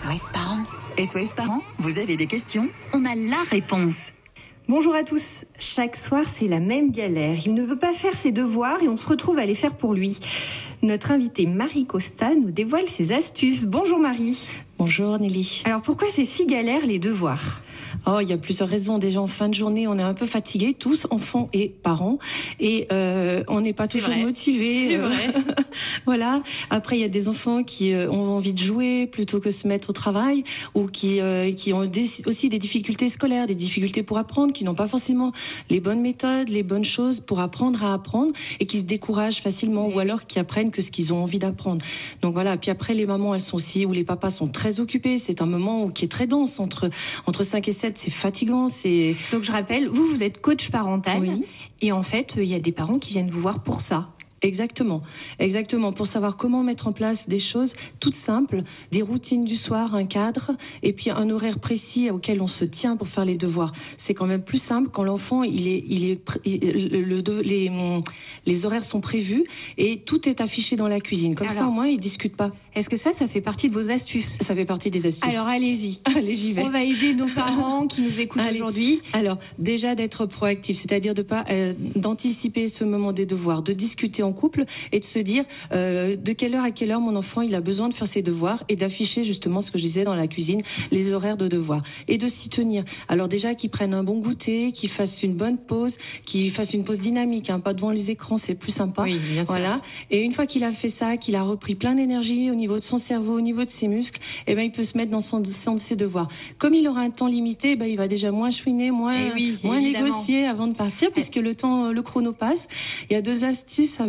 SOS Parents. SOS Parents, vous avez des questions? On a la réponse. Bonjour à tous. Chaque soir, c'est la même galère. Il ne veut pas faire ses devoirs et on se retrouve à les faire pour lui. Notre invitée Marie Costa nous dévoile ses astuces. Bonjour Marie. Bonjour Nelly. Alors pourquoi c'est si galère les devoirs ? Oh, il y a plusieurs raisons. Déjà en fin de journée, on est un peu fatigués, tous, enfants et parents, et on n'est pas toujours motivés. C'est vrai. Voilà. Après, il y a des enfants qui ont envie de jouer plutôt que se mettre au travail, ou qui ont aussi des difficultés scolaires, des difficultés pour apprendre, qui n'ont pas forcément les bonnes méthodes, les bonnes choses pour apprendre à apprendre, et qui se découragent facilement, ou alors qui apprennent que ce qu'ils ont envie d'apprendre. Donc voilà. Puis après, les mamans, elles sont aussi, ou les papas sont très occupés. C'est un moment qui est très dense entre 5 et 7. C'est fatigant, Donc je rappelle, vous êtes coach parental. Oui. Et en fait, il y a des parents qui viennent vous voir pour ça. Exactement, pour savoir comment mettre en place des choses toutes simples, des routines du soir, un cadre, et puis un horaire précis auquel on se tient pour faire les devoirs. C'est quand même plus simple quand l'enfant les horaires sont prévus et tout est affiché dans la cuisine. Comme ça, au moins, ils discutent pas. Est-ce que ça fait partie de vos astuces ? Ça fait partie des astuces. Alors allez-y. Allez, j'y vais. On va aider nos parents qui nous écoutent aujourd'hui. Alors, déjà d'être proactif, c'est-à-dire d'anticiper ce moment des devoirs, de discuter en couple et de se dire de quelle heure à quelle heure mon enfant il a besoin de faire ses devoirs, et d'afficher justement ce que je disais dans la cuisine, les horaires de devoirs, et de s'y tenir. Alors déjà qu'ils prennent un bon goûter, qu'ils fassent une bonne pause, qu'ils fassent une pause dynamique, pas devant les écrans, c'est plus sympa. Oui, bien sûr. Voilà. Et une fois qu'il a fait ça, qu'il a repris plein d'énergie au niveau de son cerveau, au niveau de ses muscles, il peut se mettre dans ses devoirs. Comme il aura un temps limité, il va déjà moins chouiner, moins négocier avant de partir, puisque le chrono passe. Il y a 2 astuces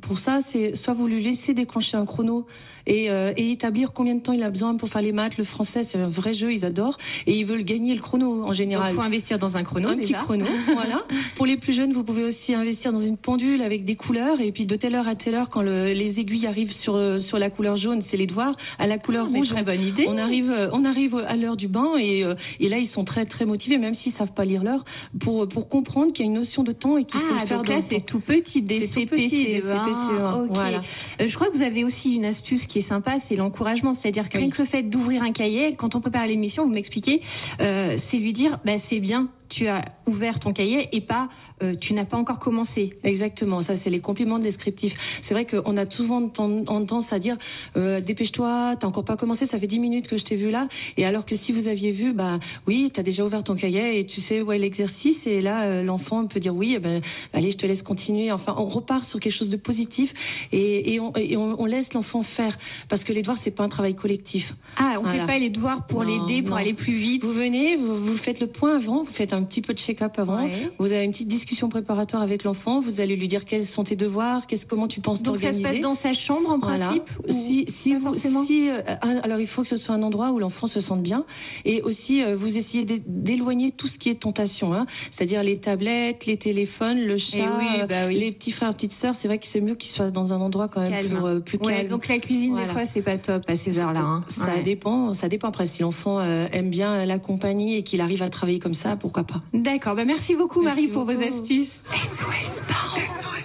pour ça, c'est soit vous lui laissez déclencher un chrono et établir combien de temps il a besoin pour faire les maths, le français, c'est un vrai jeu, ils adorent, et ils veulent gagner le chrono en général. Donc faut investir dans un chrono, petit chrono, voilà. Pour les plus jeunes, vous pouvez aussi investir dans une pendule avec des couleurs, et puis de telle heure à telle heure, quand les aiguilles arrivent sur la couleur jaune, c'est les devoirs, à la couleur rouge, très bonne idée. On arrive à l'heure du bain, et là ils sont très très motivés, même s'ils savent pas lire l'heure, pour comprendre qu'il y a une notion de temps et qu'il faut le faire. Donc là c'est tout petit, des CP, CE1. Okay. Voilà. Je crois que vous avez aussi une astuce qui est sympa, c'est l'encouragement. C'est-à-dire que rien que le fait d'ouvrir un cahier, quand on prépare l'émission, vous m'expliquez, c'est lui dire, c'est bien, tu as ouvert ton cahier, et pas tu n'as pas encore commencé. Exactement, ça c'est les compléments descriptifs. C'est vrai qu'on a souvent tendance à dire dépêche-toi, t'as encore pas commencé, ça fait 10 minutes que je t'ai vu là, et alors que si vous aviez vu, oui, t'as déjà ouvert ton cahier et tu sais l'exercice, et là l'enfant peut dire oui, allez, je te laisse continuer. Enfin, on repart sur quelque chose de positif, et on laisse l'enfant faire, parce que les devoirs c'est pas un travail collectif. On fait pas les devoirs pour l'aider, pour aller plus vite. Vous venez, vous faites le point avant, vous faites un petit peu de check-up avant, vous avez une petite discussion préparatoire avec l'enfant, vous allez lui dire quels sont tes devoirs, comment tu penses t'organiser. Donc ça se passe dans sa chambre en principe, alors il faut que ce soit un endroit où l'enfant se sente bien, et aussi vous essayez d'éloigner tout ce qui est tentation, c'est-à-dire les tablettes, les téléphones, le chat, les petits frères, petites sœurs. C'est vrai que c'est mieux qu'ils soient dans un endroit quand même plus calme. Donc la cuisine des fois c'est pas top à ces heures-là. Ça dépend après. Si l'enfant aime bien la compagnie et qu'il arrive à travailler comme ça, pourquoi pas. D'accord, merci beaucoup Marie pour vos astuces. SOS Parents.